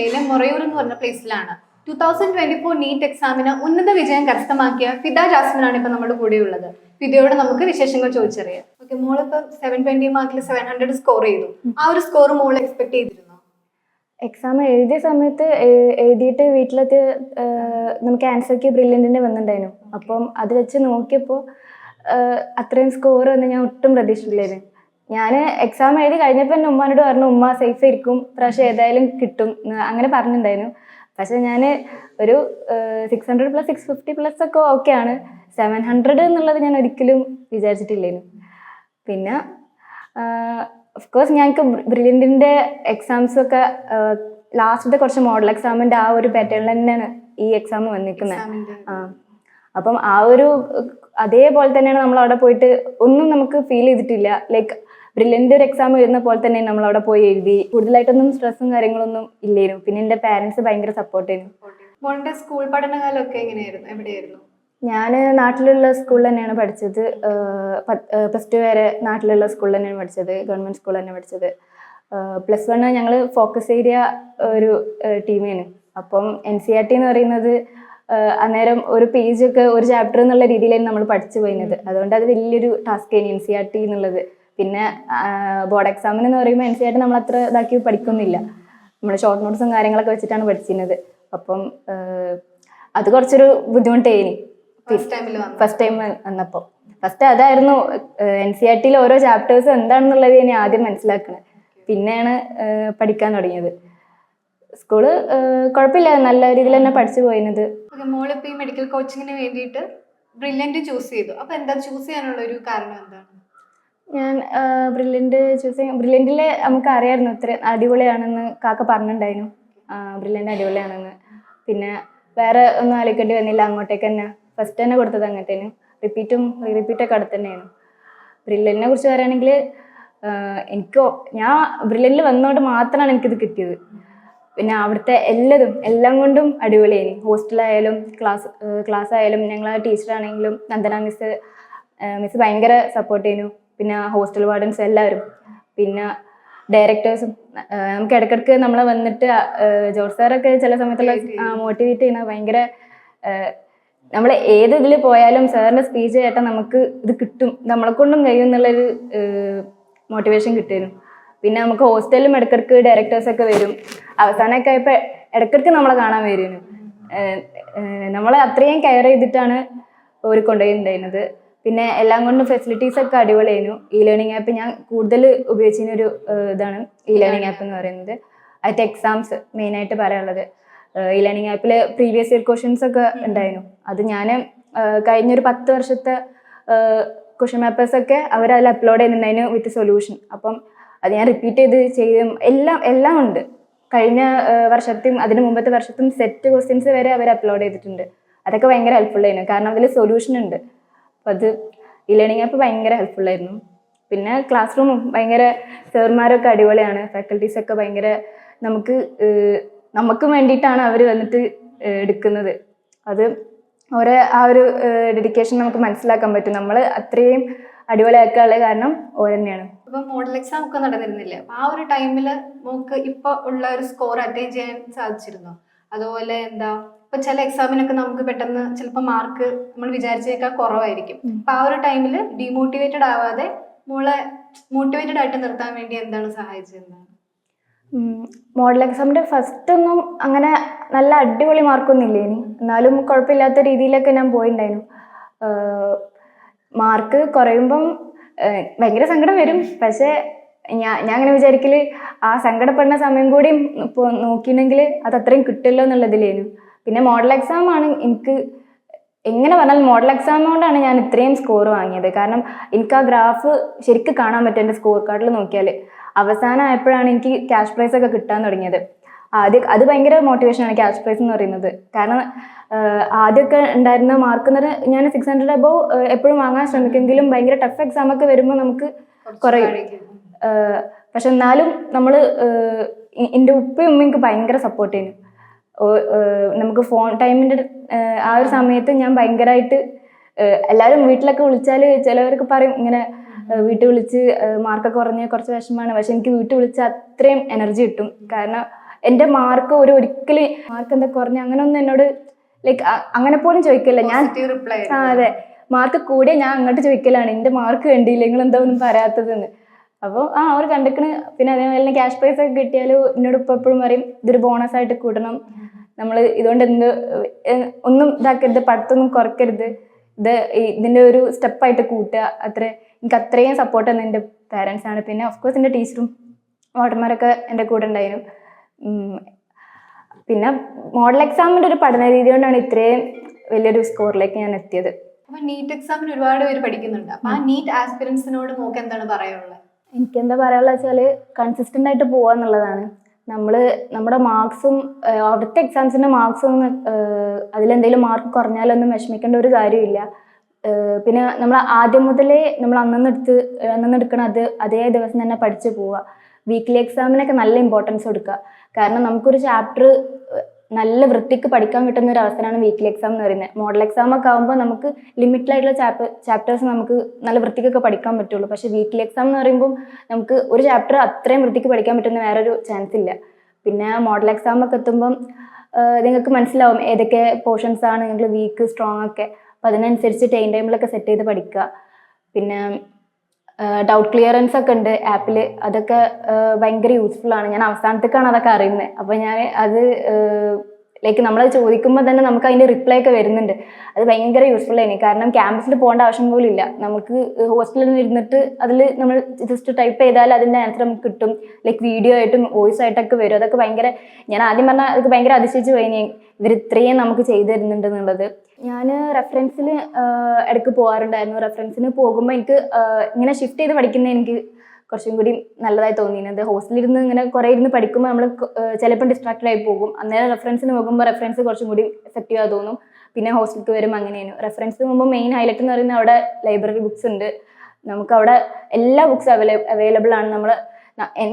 ജില്ലയിലെ മൊറയൂർ എന്ന് പറഞ്ഞ പ്ലേസിലാണ് 2024 നീറ്റ് എക്സാമിന് ഉന്നത വിജയം കരസ്ഥമാക്കിയ ഫിദ ജാസ്മിനാണ് ഇപ്പൊ നമ്മുടെ കൂടെയുള്ളത്. ഫിദയോട് നമുക്ക് വിശേഷങ്ങൾ ചോദിച്ചറിയാം. ഓക്കെ, മോളിപ്പം 720 മാർക്കിൽ 700 സ്കോർ ചെയ്തു. ആ ഒരു സ്കോർ മോൾ എക്സ്പെക്ട് ചെയ്തിരുന്നോ? എക്സാം എഴുതിയ സമയത്ത് എഴുതിയിട്ട് വീട്ടിലത്തെ നമുക്ക് ആൻസർക്ക് ബ്രില്യൻറ്റിൻ്റെ വന്നിട്ടുണ്ടായിരുന്നു. അപ്പം അത് വെച്ച് നോക്കിയപ്പോൾ അത്രയും സ്കോർ എന്ന് ഞാൻ ഒട്ടും പ്രതീക്ഷിച്ചില്ലായിരുന്നു. ഞാൻ എക്സാം എഴുതി കഴിഞ്ഞപ്പോൾ എൻ്റെ ഉമ്മാനോട് പറഞ്ഞു, ഉമ്മ സേഫ് ആയിരിക്കും, പ്രാവശ്യം ഏതായാലും കിട്ടും അങ്ങനെ പറഞ്ഞിട്ടുണ്ടായിരുന്നു. പക്ഷെ ഞാൻ ഒരു 600+, 650+ ഒക്കെ ഓക്കെയാണ്. 700 എന്നുള്ളത് ഞാൻ ഒരിക്കലും വിചാരിച്ചിട്ടില്ലായിരുന്നു. പിന്നെ ഓഫ്കോഴ്സ് ഞങ്ങൾക്ക് ബ്രില്യൻറ്റിൻ്റെ എക്സാംസൊക്കെ ലാസ്റ്റത്തെ കുറച്ച് മോഡൽ എക്സാമിൻ്റെ ആ ഒരു പാറ്റേണിൽ തന്നെയാണ് ഈ എക്സാം വന്നിരിക്കുന്നത്. അപ്പം ആ ഒരു അതേപോലെ തന്നെയാണ് നമ്മൾ അവിടെ പോയിട്ട് ഒന്നും നമുക്ക് ഫീൽ ചെയ്തിട്ടില്ല. ലൈക്ക് ബ്രില്യൻ്റ് ഒരു എക്സാം എഴുതുന്ന പോലെ തന്നെ നമ്മൾ അവിടെ പോയി എഴുതി. കൂടുതലായിട്ടൊന്നും സ്ട്രെസ്സും കാര്യങ്ങളൊന്നും ഇല്ലായിരുന്നു. പിന്നെ എൻ്റെ പാരൻസ് ഭയങ്കര സപ്പോർട്ടായിരുന്നു. മോളുടെ സ്കൂൾ പഠനകാലമൊക്കെ എങ്ങനെയായിരുന്നു? എവിടെയായിരുന്നു? ഞാൻ നാട്ടിലുള്ള സ്കൂളിൽ തന്നെയാണ് പഠിച്ചത്. +2 വരെ നാട്ടിലുള്ള സ്കൂളിൽ തന്നെയാണ് പഠിച്ചത്, ഗവൺമെൻറ് സ്കൂളിൽ തന്നെ പഠിച്ചത്. +1 ഞങ്ങൾ ഫോക്കസ് ഏരിയ ഒരു ടീമാണ്. അപ്പം NCERT എന്ന് പറയുന്നത് അന്നേരം ഒരു പേജൊക്കെ ഒരു ചാപ്റ്റർ എന്നുള്ള രീതിയിലായിരുന്നു നമ്മൾ പഠിച്ചു പോയിരുന്നത്. അതുകൊണ്ട് അത് വലിയൊരു ടാസ്ക് ആയിരുന്നു NCERT എന്നുള്ളത്. പിന്നെ ബോർഡ് എക്സാമിന് എന്ന് പറയുമ്പോൾ NCERT നമ്മൾ അത്ര ഇതാക്കി പഠിക്കുന്നില്ല. നമ്മൾ ഷോർട്ട് നോട്ട്സും കാര്യങ്ങളൊക്കെ വെച്ചിട്ടാണ് പഠിച്ചിരുന്നത്. അപ്പം അത് കുറച്ചൊരു ബുദ്ധിമുട്ടായിരുന്നു ഫസ്റ്റ് ടൈം വന്നപ്പോൾ. ഫസ്റ്റ് അതായിരുന്നു NCERT ഓരോ ചാപ്റ്റേഴ്സും എന്താണെന്നുള്ളത് ഞാൻ ആദ്യം മനസ്സിലാക്കണത്. പിന്നെയാണ് പഠിക്കാൻ തുടങ്ങിയത്. സ്കൂള് കുഴപ്പമില്ല, നല്ല രീതിയിൽ തന്നെ പഠിച്ചു പോയിരുന്നത്. മോളിപ്പോൾ ഈ മെഡിക്കൽ കോച്ചിങ്ങിന് വേണ്ടിയിട്ട് ബ്രില്യൻറ്റ് ചൂസ് ചെയ്തു. അപ്പോൾ എന്താ ചൂസ് ചെയ്യാനുള്ള ഒരു കാരണം എന്താണ്? ഞാൻ ബ്രില്യൻറ്റ് ബ്രില്യൻറ്റിൽ നമുക്ക് അറിയാമായിരുന്നു ഇത്ര അടിപൊളിയാണെന്ന് കാക്ക പറഞ്ഞിട്ടുണ്ടായിരുന്നു. ബ്രില്യൻറ്റ് അടിപൊളിയാണെന്ന്. പിന്നെ വേറെ ഒന്നും ആലോചിക്കേണ്ടി വന്നില്ല, അങ്ങോട്ടേക്ക് തന്നെ ഫസ്റ്റ് തന്നെ കൊടുത്തത് അങ്ങോട്ടേനും. റിപ്പീറ്റൊക്കെ അടുത്ത് തന്നെയായിരുന്നു. ബ്രില്യൻറ്റിനെ കുറിച്ച് പറയുകയാണെങ്കിൽ ഞാൻ ബ്രില്യൻറ്റിൽ വന്നതുകൊണ്ട് മാത്രമാണ് എനിക്കിത് കിട്ടിയത്. പിന്നെ അവിടുത്തെ എല്ലാം കൊണ്ടും അടിപൊളിയായി. ഹോസ്റ്റലായാലും ക്ലാസ് ആയാലും ഞങ്ങളെ ടീച്ചറാണെങ്കിലും നന്ദന മിസ് ഭയങ്കര സപ്പോർട്ട് ചെയ്യുന്നു. പിന്നെ ഹോസ്റ്റൽ വാർഡൻസ് എല്ലാവരും, പിന്നെ ഡയറക്ടേഴ്സും നമുക്ക് ഇടയ്ക്കിടയ്ക്ക് നമ്മളെ വന്നിട്ട് ജോർജ് സാറൊക്കെ ചില സമയത്തുള്ള മോട്ടിവേറ്റ് ചെയ്യുന്ന ഭയങ്കര നമ്മൾ ഏത് ഇതിൽ പോയാലും സാറിൻ്റെ സ്പീച്ച് കേട്ടാൽ നമുക്ക് ഇത് കിട്ടും, നമ്മളെ കൊണ്ടും കഴിയും എന്നുള്ളൊരു മോട്ടിവേഷൻ കിട്ടുമായിരുന്നു. പിന്നെ നമുക്ക് ഹോസ്റ്റലിലും ഇടയ്ക്കിടയ്ക്ക് ഡയറക്ടേഴ്സൊക്കെ വരും. അവസാനമൊക്കെ ആയപ്പോൾ ഇടയ്ക്കിടയ്ക്ക് നമ്മളെ കാണാൻ വരുന്നു. നമ്മളെ അത്രയും കെയർ ചെയ്തിട്ടാണ് ഒരു കൊണ്ടുപോയിട്ടുണ്ടായിരുന്നത്. പിന്നെ എല്ലാം കൊണ്ടും ഫെസിലിറ്റീസൊക്കെ അടിപൊളിയായിരുന്നു. ലേണിംഗ് ആപ്പ് ഞാൻ കൂടുതൽ ഉപയോഗിച്ചിരുന്നൊരു ഇതാണ് ലേണിംഗ് ആപ്പ് എന്ന് പറയുന്നത്. അതിൻ്റെ എക്സാംസ് മെയിനായിട്ട് പറയാനുള്ളത്. ലേണിംഗ് ആപ്പിൽ പ്രീവിയസ് ഇയർ ക്വസ്റ്റ്യൻസ് ഒക്കെ ഉണ്ടായിരുന്നു. അത് ഞാൻ കഴിഞ്ഞൊരു 10 വർഷത്തെ ക്വസ്റ്റ്യൻ പേപ്പേഴ്സൊക്കെ അവരതിൽ അപ്ലോഡ് ചെയ്യുന്നുണ്ടായിരുന്നു വിത്ത് സൊല്യൂഷൻ. അപ്പം അത് ഞാൻ റിപ്പീറ്റ് ചെയ്യും എല്ലാം ഉണ്ട്. കഴിഞ്ഞ വർഷത്തെയും അതിന് മുമ്പത്തെ വർഷത്തെയും സെറ്റ് ക്വസ്റ്റ്യൻസ് വരെ അവർ അപ്ലോഡ് ചെയ്തിട്ടുണ്ട്. അതൊക്കെ ഭയങ്കര ഹെൽപ്ഫുള്ളായിരുന്നു, കാരണം അതിൽ സൊല്യൂഷൻ ഉണ്ട്. അപ്പോൾ അത് ലേണിംഗ് ആപ്പ് ഭയങ്കര ഹെൽപ്ഫുള്ളായിരുന്നു. പിന്നെ ക്ലാസ് റൂമും ഭയങ്കര സാർമാരൊക്കെ അടിപൊളിയാണ്. ഫാക്കൽറ്റീസൊക്കെ ഭയങ്കര നമുക്ക് വേണ്ടിയിട്ടാണ് അവർ വന്നിട്ട് എടുക്കുന്നത്. അത് ആ ഒരു ഡെഡിക്കേഷൻ നമുക്ക് മനസ്സിലാക്കാൻ പറ്റും. നമ്മൾ അത്രയും അടിപൊളിയാക്കാനുള്ള കാരണം ഓർ തന്നെയാണ്. ഇപ്പം മോഡൽ എക്സാം ഒക്കെ നടന്നിരുന്നില്ല, അപ്പം ആ ഒരു ടൈമിൽ നമുക്ക് ഇപ്പോൾ ഉള്ള ഒരു സ്കോർ അറ്റൈൻ ചെയ്യാൻ സാധിച്ചിരുന്നോ? അതുപോലെ ഇപ്പൊ ചില എക്സാമിനൊക്കെ നമുക്ക് പെട്ടെന്ന് ചിലപ്പോൾ മാർക്ക് നമ്മൾ വിചാരിച്ചേക്കാൾ കുറവായിരിക്കും. അപ്പൊ ആ ഒരു ടൈമിൽ ഡീമോട്ടിവേറ്റഡ് ആവാതെ മോളെ മോട്ടിവേറ്റഡ് ആയിട്ട് നിർത്താൻ വേണ്ടി എന്താണ് സഹായിച്ചത്? മോഡൽ എക്സാമിൻ്റെ ഫസ്റ്റ് ഒന്നും അങ്ങനെ നല്ല അടിപൊളി മാർക്കൊന്നും ഇല്ലേനി, എന്നാലും കുഴപ്പമില്ലാത്ത രീതിയിലൊക്കെ ഞാൻ പോയിട്ടുണ്ടായിരുന്നു. മാർക്ക് കുറയുമ്പം ഭയങ്കര സങ്കടം വരും. പക്ഷേ ഞാൻ അങ്ങനെ വിചാരിക്കല് ആ സങ്കടപ്പെടുന്ന സമയം കൂടി ഇപ്പോൾ നോക്കിയിട്ടുണ്ടെങ്കിൽ അത് അത്രയും കിട്ടില്ലോ എന്നുള്ളതിലായിരുന്നു. പിന്നെ മോഡൽ എക്സാം ആണ് എനിക്ക് എങ്ങനെ പറഞ്ഞാൽ മോഡൽ എക്സാം കൊണ്ടാണ് ഞാൻ ഇത്രയും സ്കോർ വാങ്ങിയത്. കാരണം എനിക്ക് ആ ഗ്രാഫ് ശരിക്കും കാണാൻ പറ്റും. എൻ്റെ സ്കോർ കാർഡിൽ നോക്കിയാൽ അവസാനം ആയപ്പോഴാണ് എനിക്ക് ക്യാഷ് പ്രൈസ് ഒക്കെ കിട്ടാൻ തുടങ്ങിയത്. അത് ഭയങ്കര മോട്ടിവേഷനാണ് ക്യാഷ് പ്രൈസ് എന്ന് പറയുന്നത്. കാരണം ആദ്യമൊക്കെ ഉണ്ടായിരുന്ന മാർക്ക് എന്ന് പറഞ്ഞാൽ ഞാൻ 600 അബോവ് എപ്പോഴും വാങ്ങാൻ ശ്രമിക്കുമെങ്കിലും ഭയങ്കര ടഫ് എക്സാം ഒക്കെ വരുമ്പോൾ നമുക്ക് കുറയും. പക്ഷെ എന്നാലും നമ്മൾ എൻ്റെ ഉപ്പയും ഉമ്മയും എനിക്ക് ഭയങ്കര സപ്പോർട്ട് ചെയ്യുന്നു. നമുക്ക് ഫോൺ ടൈമിൻ്റെ ആ ഒരു സമയത്ത് ഞാൻ ഭയങ്കരമായിട്ട് എല്ലാവരും വീട്ടിലൊക്കെ വിളിച്ചാൽ ചിലവർക്ക് പറയും ഇങ്ങനെ വീട്ടിൽ വിളിച്ച് മാർക്കൊക്കെ കുറഞ്ഞ് കുറച്ച് വിഷമമാണ്, പക്ഷെ എനിക്ക് വീട്ടിൽ വിളിച്ചാൽ അത്രയും എനർജി കിട്ടും. കാരണം എൻ്റെ മാർക്ക് ഒരിക്കലും മാർക്ക് എന്താ കുറഞ്ഞ അങ്ങനെ ഒന്നും എന്നോട് ലൈക്ക് അങ്ങനെ പോലും ചോദിക്കില്ല. ഞാൻ റിപ്ലൈ അതെ, മാർക്ക് കൂടിയ ഞാൻ അങ്ങോട്ട് ചോദിക്കലാണ്, എൻ്റെ മാർക്ക് കണ്ടില്ല നിങ്ങൾ എന്താ ഒന്നും പറയാത്തതെന്ന്. അപ്പോൾ അവർ കണ്ടിക്കണ്. പിന്നെ അതേപോലെ ക്യാഷ് പ്രൈസ് ഒക്കെ കിട്ടിയാൽ എന്നോട് ഇപ്പോൾ എപ്പോഴും പറയും ഇതൊരു ബോണസ് ആയിട്ട് കൂട്ടണം, നമ്മൾ ഇതുകൊണ്ട് ഒന്നും ഇതാക്കരുത്, പഠിത്തമൊന്നും കുറയ്ക്കരുത്, ഇതിൻ്റെ ഒരു സ്റ്റെപ്പായിട്ട് കൂട്ടുക. എനിക്ക് അത്രയും സപ്പോർട്ട് തന്നെ എൻ്റെ പാരൻസാണ്. പിന്നെ ഓഫ്കോഴ്സ് എൻ്റെ ടീച്ചറും വാർഡന്മാരൊക്കെ എൻ്റെ കൂടെ ഉണ്ടായിരുന്നു. പിന്നെ മോഡൽ എക്സാമിൻ്റെ ഒരു പഠന രീതി കൊണ്ടാണ് ഇത്രയും വലിയൊരു സ്കോറിലേക്ക് ഞാൻ എത്തിയത്. അപ്പൊ നീറ്റ് എക്സാമിന് ഒരുപാട് പേര് പഠിക്കുന്നുണ്ട്. അപ്പൊ ആ നീറ്റ് ആസ്പിറൻസിനോട് നമുക്ക് എന്താണ് പറയാനുള്ളത്? എനിക്കെന്താ പറയാനുള്ള വെച്ചാൽ കൺസിസ്റ്റൻ്റ് ആയിട്ട് പോവുക എന്നുള്ളതാണ്. നമ്മുടെ മാർക്സും അവിടുത്തെ എക്സാംസിൻ്റെ മാർക്സും അതിലെന്തെങ്കിലും മാർക്ക് കുറഞ്ഞാലൊന്നും വിഷമിക്കേണ്ട ഒരു കാര്യമില്ല. പിന്നെ നമ്മൾ ആദ്യം മുതലേ നമ്മൾ അന്നെടുക്കണം അതേ ദിവസം തന്നെ പഠിച്ചു പോവുക. വീക്ക്ലി എക്സാമിനൊക്കെ നല്ല ഇമ്പോർട്ടൻസ് കൊടുക്കുക. കാരണം നമുക്കൊരു ചാപ്റ്റർ നല്ല വൃത്തിക്ക് പഠിക്കാൻ കിട്ടുന്ന ഒരു അവസരമാണ് വീക്ക്ലി എക്സാം എന്ന് പറയുന്നത്. മോഡൽ എക്സാം ഒക്കെ ആകുമ്പോൾ നമുക്ക് ലിമിറ്റഡ് ആയിട്ടുള്ള ചാപ്റ്റേഴ്സ് നമുക്ക് നല്ല വൃത്തിക്കൊക്കെ പഠിക്കാൻ പറ്റുള്ളൂ. പക്ഷേ വീക്ക്ലി എക്സാം എന്ന് പറയുമ്പോൾ നമുക്ക് ഒരു ചാപ്റ്റർ അത്രയും വൃത്തിക്ക് പഠിക്കാൻ പറ്റുന്ന വേറൊരു ചാൻസ് ഇല്ല. പിന്നെ മോഡൽ എക്സാം ഒക്കെ എത്തുമ്പം നിങ്ങൾക്ക് മനസ്സിലാവും ഏതൊക്കെ പോർഷൻസ് ആണ് നിങ്ങൾ വീക്ക് സ്ട്രോങ് ഒക്കെ. അപ്പം അതിനനുസരിച്ച് ടൈം ടേബിളൊക്കെ സെറ്റ് ചെയ്ത് പഠിക്കുക. പിന്നെ ഡൗട്ട് ക്ലിയറൻസ് ഒക്കെ ഉണ്ട് ആപ്പിൽ, അതൊക്കെ ഭയങ്കര യൂസ്ഫുൾ ആണ്. ഞാൻ അവസാനത്തേക്കാണ് അതൊക്കെ അറിയുന്നത്. അപ്പോൾ ഞാൻ അത് ലൈക്ക് നമ്മളത് ചോദിക്കുമ്പോൾ തന്നെ നമുക്ക് അതിൻ്റെ റിപ്ലൈ ഒക്കെ വരുന്നുണ്ട്. അത് ഭയങ്കര യൂസ്ഫുൾ ആയിരുന്നു. കാരണം ക്യാമ്പസിൽ പോകേണ്ട ആവശ്യം പോലും ഇല്ല. നമുക്ക് ഹോസ്റ്റലിൽ ഇരുന്നിട്ട് അതിൽ നമ്മൾ ജസ്റ്റ് ടൈപ്പ് ചെയ്താൽ അതിൻ്റെ ആൻസർ നമുക്ക് കിട്ടും. ലൈക്ക് വീഡിയോ ആയിട്ടും വോയിസ് ആയിട്ടൊക്കെ വരും. അതൊക്കെ ഭയങ്കര, ഞാൻ ആദ്യം പറഞ്ഞാൽ അതൊക്കെ ഭയങ്കര അതിശയിച്ച് പോയി ഇവർ ഇത്രയും നമുക്ക് ചെയ്തു തരുന്നുണ്ട് എന്നുള്ളത്. ഞാൻ റെഫറൻസിൽ ഇടയ്ക്ക് പോകാറുണ്ടായിരുന്നു. റെഫറൻസിന് പോകുമ്പോൾ എനിക്ക് ഇങ്ങനെ ഷിഫ്റ്റ് ചെയ്ത് പഠിക്കുന്നത് എനിക്ക് കുറച്ചും കൂടി നല്ലതായി തോന്നിയിരുന്നത്. ഹോസ്റ്റലിൽ ഇരുന്ന് ഇങ്ങനെ കുറേ ഇരുന്ന് പഠിക്കുമ്പോൾ നമ്മൾ ചിലപ്പോൾ ഡിസ്ട്രാക്റ്റഡ് ആയി പോകും. അന്നേരം റെഫറൻസിന് പോകുമ്പോൾ റെഫറൻസ് കുറച്ചും കൂടി എഫക്റ്റീവായി തോന്നും. പിന്നെ ഹോസ്റ്റലിലേക്ക് വരും അങ്ങനെയാണ്. റെഫറൻസിന് പോകുമ്പോൾ മെയിൻ ഹൈലൈറ്റ് എന്ന് പറയുന്നത് അവിടെ ലൈബ്രറി ബുക്സ് ഉണ്ട്. നമുക്കവിടെ എല്ലാ ബുക്സും അവൈലബിൾ ആണ്.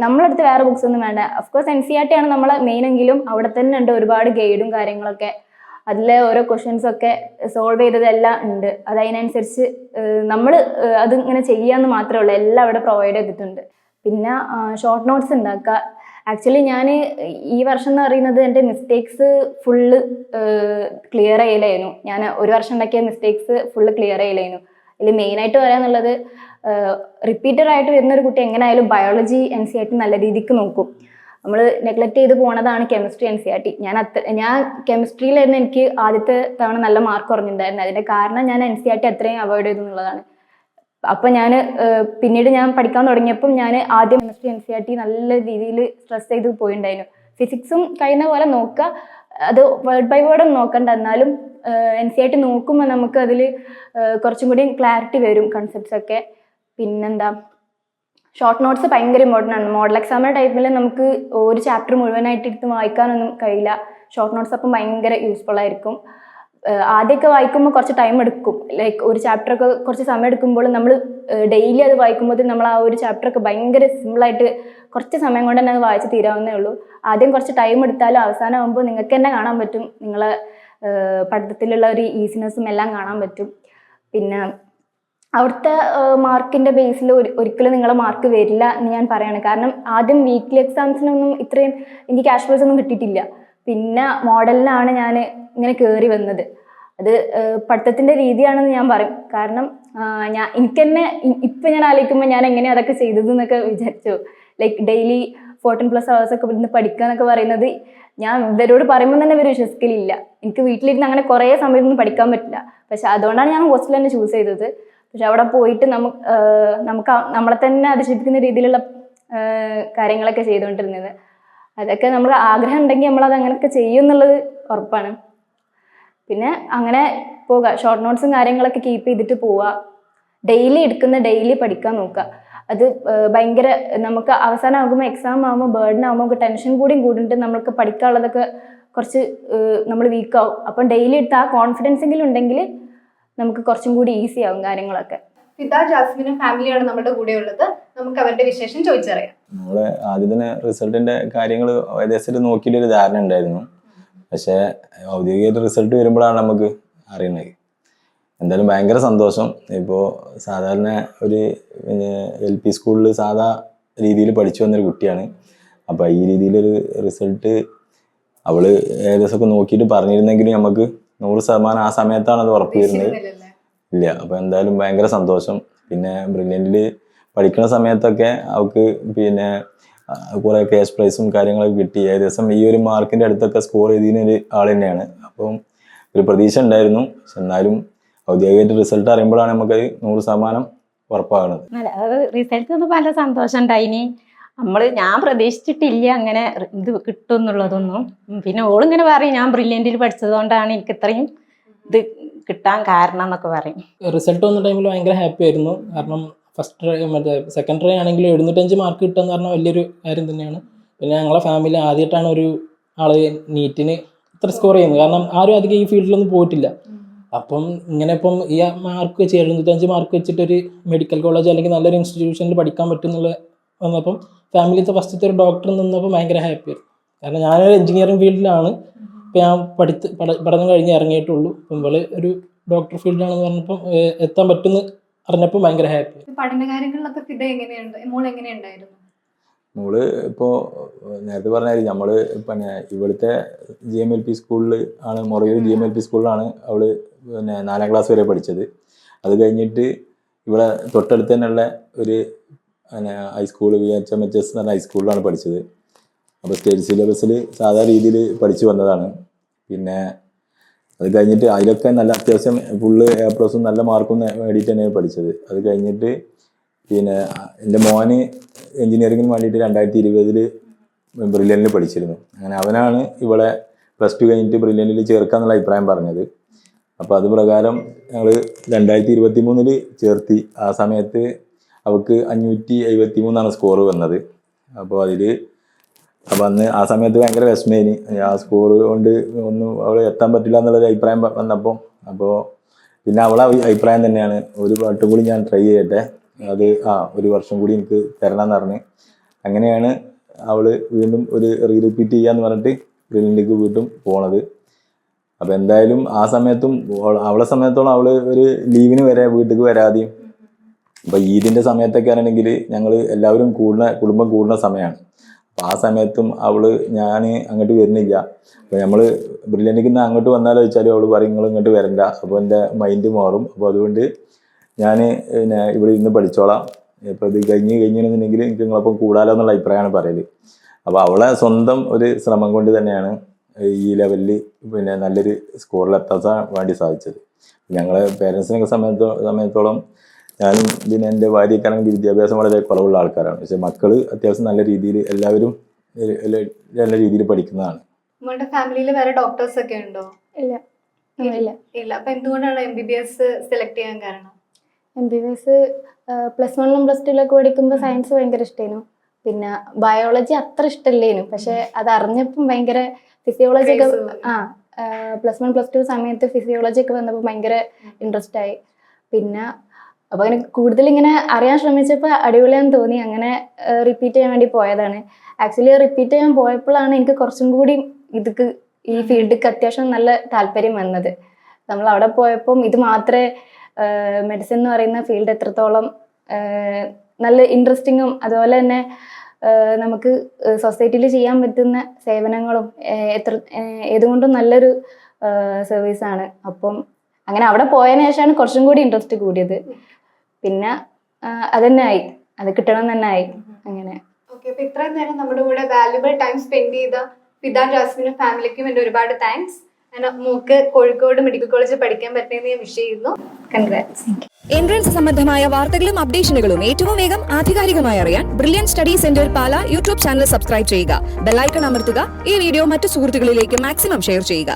നമ്മളടുത്ത് വേറെ ബുക്സ് ഒന്നും വേണ്ട. അഫ്കോഴ്സ് NCERT ആണ് നമ്മളെ മെയിൻ എങ്കിലും അവിടെ തന്നെ ഉണ്ട് ഒരുപാട് ഗൈഡും കാര്യങ്ങളൊക്കെ. അതിലെ ഓരോ ക്വസ്റ്റ്യൻസ് ഒക്കെ സോൾവ് ചെയ്തതെല്ലാം ഉണ്ട്. അതിനനുസരിച്ച് നമ്മൾ അത് ഇങ്ങനെ ചെയ്യാമെന്ന് മാത്രമേ ഉള്ളൂ. എല്ലാം അവിടെ പ്രൊവൈഡ് ചെയ്തിട്ടുണ്ട്. പിന്നെ ഷോർട്ട് നോട്ട്സ് ഉണ്ടാക്കുക. ആക്ച്വലി ഞാൻ ഈ വർഷം എന്ന് പറയുന്നത് എൻ്റെ മിസ്റ്റേക്സ് ഫുള്ള് ക്ലിയർ ചെയ്യലായിരുന്നു. ഞാൻ ഒരു വർഷം ഉണ്ടാക്കിയ മിസ്റ്റേക്സ് ഫുള്ള് ക്ലിയർ ചെയ്യലായിരുന്നു. ഇതിൽ മെയിനായിട്ട് പറയാന്നുള്ളത് റിപ്പീറ്റഡ് ആയിട്ട് വരുന്നൊരു കുട്ടി എങ്ങനെയായാലും ബയോളജി NCERT നല്ല രീതിക്ക് നോക്കും. നമ്മൾ നെഗ്ലക്ട് ചെയ്ത് പോണതാണ് കെമിസ്ട്രി NCERT. ഞാൻ കെമിസ്ട്രിയിലായിരുന്നു എനിക്ക് ആദ്യത്തെ തവണ നല്ല മാർക്ക് കുറഞ്ഞിട്ടുണ്ടായിരുന്നത്. അതിൻ്റെ കാരണം ഞാൻ NCERT അത്രയും അവോയ്ഡ് ചെയ്തു എന്നുള്ളതാണ്. അപ്പം പിന്നീട് ഞാൻ പഠിക്കാൻ തുടങ്ങിയപ്പം ഞാൻ ആദ്യം കെമിസ്ട്രി NCERT നല്ല രീതിയിൽ സ്ട്രെസ് ചെയ്ത് പോയിട്ടുണ്ടായിരുന്നു. ഫിസിക്സും കഴിയുന്ന പോലെ നോക്കുക, അത് വേർഡ് ബൈ വേർഡ് ഒന്നും നോക്കണ്ട. എന്നാലും NCERT നോക്കുമ്പോൾ നമുക്ക് അതിൽ കുറച്ചും കൂടി ക്ലാരിറ്റി വരും കൺസെപ്റ്റ്സ് ഒക്കെ. പിന്നെന്താ, ഷോർട്ട് നോട്ട്സ് ഭയങ്കര ഇമ്പോർട്ടൻ്റ് ആണ്. മോഡൽ എക്സാമിൻ്റെ ടൈമിൽ നമുക്ക് ഒരു ചാപ്റ്റർ മുഴുവനായിട്ട് എടുത്ത് വായിക്കാനൊന്നും കഴിയില്ല. ഷോർട്ട് നോട്ട്സ് അപ്പം ഭയങ്കര യൂസ്ഫുൾ ആയിരിക്കും. ആദ്യമൊക്കെ വായിക്കുമ്പോൾ കുറച്ച് ടൈം എടുക്കും. ലൈക്ക് ഒരു ചാപ്റ്ററൊക്കെ കുറച്ച് സമയം എടുക്കുമ്പോൾ നമ്മൾ ഡെയിലി അത് വായിക്കുമ്പോൾ നമ്മൾ ആ ഒരു ചാപ്റ്ററൊക്കെ ഭയങ്കര സിമ്പിളായിട്ട് കുറച്ച് സമയം കൊണ്ട് തന്നെ അത് വായിച്ച് തീരാവുന്നേ ഉള്ളൂ. ആദ്യം കുറച്ച് ടൈം എടുത്താലും അവസാനം ആകുമ്പോൾ നിങ്ങൾക്ക് തന്നെ കാണാൻ പറ്റും, നിങ്ങളെ പഠിത്തത്തിലുള്ള ഒരു ഈസിനെസ്സും എല്ലാം കാണാൻ പറ്റും. പിന്നെ അവിടുത്തെ മാർക്കിൻ്റെ ബേസിൽ ഒരിക്കലും നിങ്ങളെ മാർക്ക് വരില്ല എന്ന് ഞാൻ പറയാണ്. കാരണം ആദ്യം വീക്ക്ലി എക്സാംസിനൊന്നും ഇത്രയും എനിക്ക് ക്യാഷ് പ്രൈസ് ഒന്നും കിട്ടിയിട്ടില്ല. പിന്നെ മോഡലിനാണ് ഞാൻ ഇങ്ങനെ കയറി വന്നത്. അത് പഠിത്തത്തിൻ്റെ രീതിയാണെന്ന് ഞാൻ പറയും. കാരണം എനിക്ക് തന്നെ ഇപ്പം ഞാൻ ആലോചിക്കുമ്പോൾ ഞാൻ എങ്ങനെ അതൊക്കെ ചെയ്തതെന്നൊക്കെ വിചാരിച്ചു. ലൈക്ക് ഡെയിലി 14+ hours ഒക്കെ ഇരുന്ന് പഠിക്കുക എന്നൊക്കെ പറയുന്നത് ഞാൻ ഇവരോട് പറയുമ്പോൾ തന്നെ ഇവർ വിശ്വസിക്കലില്ല. എനിക്ക് വീട്ടിലിരുന്ന് അങ്ങനെ കുറേ സമയമൊന്നും പഠിക്കാൻ പറ്റില്ല. പക്ഷെ അതുകൊണ്ടാണ് ഞാൻ ഹോസ്റ്റൽ തന്നെ ചൂസ് ചെയ്തത്. പക്ഷെ അവിടെ പോയിട്ട് നമുക്ക് നമ്മളെ തന്നെ അതിശയിപ്പിക്കുന്ന രീതിയിലുള്ള കാര്യങ്ങളൊക്കെ ചെയ്തുകൊണ്ടിരുന്നത്. അതൊക്കെ നമ്മൾ ആഗ്രഹം ഉണ്ടെങ്കിൽ നമ്മളത് അങ്ങനെയൊക്കെ ചെയ്യും എന്നുള്ളത് ഉറപ്പാണ്. പിന്നെ അങ്ങനെ പോവുക, ഷോർട്ട് നോട്ട്സും കാര്യങ്ങളൊക്കെ കീപ്പ് ചെയ്തിട്ട് പോവുക, ഡെയിലി പഠിക്കാൻ നോക്കുക. അത് ഭയങ്കര നമുക്ക് അവസാനം ആകുമ്പോൾ എക്സാം ആകുമ്പോൾ ബേർഡൻ ആകുമ്പോൾ ടെൻഷൻ കൂടിയിട്ട് നമ്മൾക്ക് പഠിക്കാനുള്ളതൊക്കെ കുറച്ച് നമ്മൾ വീക്കാവും. അപ്പം ഡെയിലി എടുത്ത് ആ കോൺഫിഡൻസ് എങ്കിലും ഉണ്ടെങ്കിൽ നമുക്ക് കുറച്ചും കൂടി ഈസി ആവും കാര്യങ്ങളൊക്കെ. ഫിദ, ജാസ്മിനും ഫാമിലിയാണ് നമ്മുടെ കൂടെ ഉള്ളത്. നമുക്ക് അവരുടെ വിശേഷം ചോദിച്ചറിയാം. നമ്മള് ആദ്യം തന്നെ റിസൾട്ടിന്റെ കാര്യങ്ങൾ ഏകദേശം നോക്കിയിട്ടൊരു ധാരണ ഉണ്ടായിരുന്നു. പക്ഷെ ഔദ്യോഗികമായിട്ട് റിസൾട്ട് വരുമ്പോഴാണ് നമുക്ക് അറിയുന്നത്. എന്തായാലും ഭയങ്കര സന്തോഷം. ഇപ്പോൾ സാധാരണ ഒരു LP സ്കൂളിൽ സാധാ രീതിയിൽ പഠിച്ചു വന്നൊരു കുട്ടിയാണ്. അപ്പോൾ ഈ രീതിയിലൊരു റിസൾട്ട് അവള് ഏകദേശമൊക്കെ നോക്കിയിട്ട് പറഞ്ഞിരുന്നെങ്കിൽ നമുക്ക് 100% ആ സമയത്താണ് അത് ഉറപ്പ് വരുന്നത്. ഇല്ല, അപ്പോൾ എന്തായാലും ഭയങ്കര സന്തോഷം. പിന്നെ ബ്രില്യൻറ്റിൽ പഠിക്കുന്ന സമയത്തൊക്കെ അവൾക്ക് പിന്നെ കുറേ ക്യാഷ് പ്രൈസും കാര്യങ്ങളൊക്കെ കിട്ടി. ഏകദേശം ഈ ഒരു മാർക്കിൻ്റെ അടുത്തൊക്കെ സ്കോർ ചെയ്തിരുന്ന ഒരു ആൾ തന്നെയാണ്. അപ്പം ഒരു പ്രതീക്ഷ ഉണ്ടായിരുന്നു. പക്ഷെ എന്നാലും ഔദ്യോഗികമായിട്ട് റിസൾട്ട് അറിയുമ്പോഴാണ് നമുക്കത് 100% ഉറപ്പാകുന്നത്. റിസൾട്ട് ഒന്ന് പല സന്തോഷം ഉണ്ടായിനി. ഞാൻ പ്രതീക്ഷിച്ചിട്ടില്ല അങ്ങനെ ഇത് കിട്ടും എന്നുള്ളതൊന്നും. പിന്നെ ഓളിങ്ങനെ പറയും ഞാൻ ബ്രില്യൻറ്റിൽ പഠിച്ചതുകൊണ്ടാണ് എനിക്ക് ഇത്രയും ഇത് കിട്ടാൻ കാരണം എന്നൊക്കെ പറയും. റിസൾട്ട് വന്ന ടൈമിൽ ഭയങ്കര ഹാപ്പി ആയിരുന്നു. കാരണം ഫസ്റ്റ് ട്രൈ സെക്കൻഡ് ട്രൈ ആണെങ്കിലും 75 മാർക്ക് കിട്ടുക എന്ന് പറഞ്ഞാൽ വലിയൊരു കാര്യം തന്നെയാണ്. പിന്നെ ഞങ്ങളെ ഫാമിലി ആദ്യമായിട്ടാണ് ഒരു ആള് നീറ്റിന് ഇത്ര സ്കോർ ചെയ്യുന്നത്. കാരണം ആരും അധികം ഈ ഫീൽഡിലൊന്നും പോയിട്ടില്ല. അപ്പം ഇങ്ങനെ ഇപ്പം ഈ മാർക്ക് വെച്ച് 75 മാർക്ക് വെച്ചിട്ടൊരു മെഡിക്കൽ കോളേജ് അല്ലെങ്കിൽ നല്ലൊരു ഇൻസ്റ്റിറ്റ്യൂഷനിൽ പഠിക്കാൻ പറ്റും എന്നുള്ള വന്നപ്പം ഫാമിലിത്തെ ഫസ്റ്റത്തെ ഒരു ഡോക്ടർ നിന്നപ്പോൾ ഭയങ്കര ഹാപ്പി ആയിരുന്നു. കാരണം ഞാനൊരു എഞ്ചിനീയറിംഗ് ഫീൽഡിലാണ്. ഇപ്പം ഞാൻ പഠനം കഴിഞ്ഞ് ഇറങ്ങിയിട്ടുള്ളൂ. അപ്പം ഇവള് ഒരു ഡോക്ടർ ഫീൽഡിലാണെന്ന് പറഞ്ഞപ്പം എത്താൻ പറ്റുമെന്ന് അറിഞ്ഞപ്പോൾ ഭയങ്കര ഹാപ്പി. പഠനകാര്യങ്ങളിലൊക്കെ ഫിദ എങ്ങനെയുണ്ട്? മോൾ എങ്ങനെയുണ്ടായിരുന്നു? മോള് ഇപ്പോൾ നേരത്തെ പറഞ്ഞാൽ നമ്മൾ പിന്നെ ഇവിടുത്തെ GMLP സ്കൂളിൽ ആണ്, മൊറയൂർ GMLP സ്കൂളിലാണ് അവൾ പിന്നെ 4ാം ക്ലാസ് വരെ പഠിച്ചത്. അത് കഴിഞ്ഞിട്ട് ഇവിടെ തൊട്ടടുത്ത് തന്നെയുള്ള ഒരു പിന്നെ ഹൈസ്കൂൾ VHMHS എന്ന് പറഞ്ഞ ഹൈസ്കൂളിലാണ് പഠിച്ചത്. അപ്പോൾ സ്റ്റേറ്റ് സിലബസിൽ സാധാ രീതിയിൽ പഠിച്ചു വന്നതാണ്. പിന്നെ അത് കഴിഞ്ഞിട്ട് അതിലൊക്കെ നല്ല അത്യാവശ്യം ഫുള്ള് A+ നല്ല മാർക്കും നേടിയിട്ട് തന്നെയാണ് പഠിച്ചത്. അത് കഴിഞ്ഞിട്ട് പിന്നെ എൻ്റെ മോന് എഞ്ചിനീയറിങ്ങിന് വേണ്ടിയിട്ട് 2020 ബ്രില്യൻറ്റിൽ പഠിച്ചിരുന്നു. അങ്ങനെ അവനാണ് ഇവളെ +2 കഴിഞ്ഞിട്ട് ബ്രില്യൻറ്റിൽ ചേർക്കാന്നുള്ള അഭിപ്രായം പറഞ്ഞത്. അപ്പോൾ അത് പ്രകാരം ഞങ്ങൾ 2023 ചേർത്തി. ആ സമയത്ത് അവൾക്ക് 573 സ്കോർ വന്നത്. അപ്പോൾ അന്ന് ആ സമയത്ത് ഭയങ്കര വിഷമേനി. ആ സ്കോർ കൊണ്ട് ഒന്നും അവൾ എത്താൻ പറ്റില്ല എന്നുള്ളൊരു അഭിപ്രായം വന്നപ്പോൾ പിന്നെ അവളെ അഭിപ്രായം തന്നെയാണ് ഒരു വട്ടം കൂടി ഞാൻ ട്രൈ ചെയ്യട്ടെ, അത് ഒരു വർഷം കൂടി എനിക്ക് തരണമെന്ന് പറഞ്ഞ് അങ്ങനെയാണ് അവൾ വീണ്ടും ഒരു റിപ്പീറ്റ് ചെയ്യാന്ന് പറഞ്ഞിട്ട് ബ്രില്യൻറ്റിലേക്ക് വീണ്ടും പോണത്. അപ്പോൾ എന്തായാലും ആ സമയത്തും അവളെ സമയത്തോളം അവൾ ഒരു ലീവിന് വരെ വീട്ടിലേക്ക് വരാതെയും. അപ്പോൾ ഈദിൻ്റെ സമയത്തൊക്കെ ആണെങ്കിൽ ഞങ്ങൾ എല്ലാവരും കുടുംബം കൂടുന്ന സമയമാണ്. അപ്പോൾ ആ സമയത്തും ഞാൻ അങ്ങോട്ട് വരുന്നില്ല. അപ്പോൾ നമ്മൾ ബ്രില്യൻറ്റിൽ നിന്ന് അങ്ങോട്ട് വന്നാലോ ചോദിച്ചാലും അവൾ പറയും നിങ്ങൾ ഇങ്ങോട്ട് വരണ്ട, അപ്പോൾ എൻ്റെ മൈൻഡ് മാറും. അപ്പോൾ അതുകൊണ്ട് ഞാൻ പിന്നെ ഇവിടെ ഇരുന്ന് പഠിച്ചോളാം, ഇപ്പോൾ ഇത് കഴിഞ്ഞിരുന്നുണ്ടെങ്കിൽ എനിക്ക് നിങ്ങളൊപ്പം കൂടാലോ എന്നുള്ള അഭിപ്രായമാണ് പറയൽ. അപ്പോൾ അവളെ സ്വന്തം ഒരു ശ്രമം കൊണ്ട് തന്നെയാണ് ഈ ലെവലിൽ പിന്നെ നല്ലൊരു സ്കോറിലെത്താൻ വേണ്ടി സാധിച്ചത്. ഞങ്ങളെ പേരൻസിനൊക്കെ സമയത്തോളം ഞാനും പിന്നെ എൻ്റെ ഭാര്യക്കാണെങ്കിൽ വിദ്യാഭ്യാസം വളരെ കുറവുള്ള ആൾക്കാരാണ്. പക്ഷെ മക്കൾ അത്യാവശ്യം നല്ല രീതിയിൽ എല്ലാവരും നല്ല രീതിയിൽ പഠിക്കുന്നതാണ്. നിങ്ങളുടെ ഫാമിലിയിൽ വേറെ ഡോക്ടേഴ്സ് ഒക്കെ ഉണ്ടോ? ഇല്ല. അപ്പൊ എന്തുകൊണ്ടാണ് MBBS സെലക്ട് ചെയ്യാൻ കാരണം? MBBS +1 +2 പഠിക്കുമ്പോൾ സയൻസ് ഭയങ്കര ഇഷ്ടമായിരുന്നു. പിന്നെ ബയോളജി അത്ര ഇഷ്ടമല്ലേനു. പക്ഷെ അത് അറിഞ്ഞപ്പം ഭയങ്കര ഫിസിയോളജി ഒക്കെ +1 +2 സമയത്ത് ഫിസിയോളജി ഒക്കെ വന്നപ്പോൾ ഭയങ്കര ഇൻട്രസ്റ്റ് ആയി. പിന്നെ അപ്പോൾ അങ്ങനെ കൂടുതൽ ഇങ്ങനെ അറിയാൻ ശ്രമിച്ചപ്പോൾ അടിപൊളിയാന്ന് തോന്നി. അങ്ങനെ റിപ്പീറ്റ് ചെയ്യാൻ വേണ്ടി പോയതാണ്. ആക്ച്വലി റിപ്പീറ്റ് ചെയ്യാൻ പോയപ്പോഴാണ് എനിക്ക് കുറച്ചും കൂടി ഈ ഫീൽഡിക്ക് അത്യാവശ്യം നല്ല താല്പര്യം വന്നത്. നമ്മൾ അവിടെ പോയപ്പം ഇത് മാത്രമേ മെഡിസിൻ എന്ന് പറയുന്ന ഫീൽഡ് എത്രത്തോളം നല്ല ഇൻട്രസ്റ്റിങ്ങും അതുപോലെ തന്നെ നമുക്ക് സൊസൈറ്റിയിൽ ചെയ്യാൻ പറ്റുന്ന സേവനങ്ങളും ഏതുകൊണ്ടും നല്ലൊരു സർവീസാണ്. അപ്പം അങ്ങനെ അവിടെ പോയതിനു ശേഷമാണ് കുറച്ചും കൂടി ഇൻട്രസ്റ്റ് കൂടിയത്. പിന്നെ അതന്നെ ആയി, അത് കിട്ടണം തന്നെ ആയി. അങ്ങനെ അപ്പൊ ഇത്രയും നേരം നമ്മുടെ കൂടെ വാല്യുബിൾ ടൈം സ്പെൻഡ് ചെയ്ത ഫിദ ജാസ്മിനും ഫാമിലിക്കും എൻ്റെ ഒരുപാട് താങ്ക്സ്. മോക്ക് കോഴിക്കോട് മെഡിക്കൽ കോളേജിൽ പഠിക്കാൻ പറ്റുന്നതെന്ന് ഞാൻ വിഷ് ചെയ്യുന്നു. കൺഗ്രാറ്റ്സ്. എൻട്രൻസ് സംബന്ധമായ വാർത്തകളും അപ്ഡേഷനുകളും ഏറ്റവും വേഗം ആധികാരികമായി അറിയാൻ ബ്രില്യൻറ്റ് സ്റ്റഡി സെന്റർ പാല യൂട്യൂബ് ചാനൽ സബ്സ്ക്രൈബ് ചെയ്യുക. ബെല്ലൈക്കൺ അമർത്തുക. ഈ വീഡിയോ മറ്റു സുഹൃത്തുക്കളിലേക്ക് മാക്സിമം ഷെയർ ചെയ്യുക.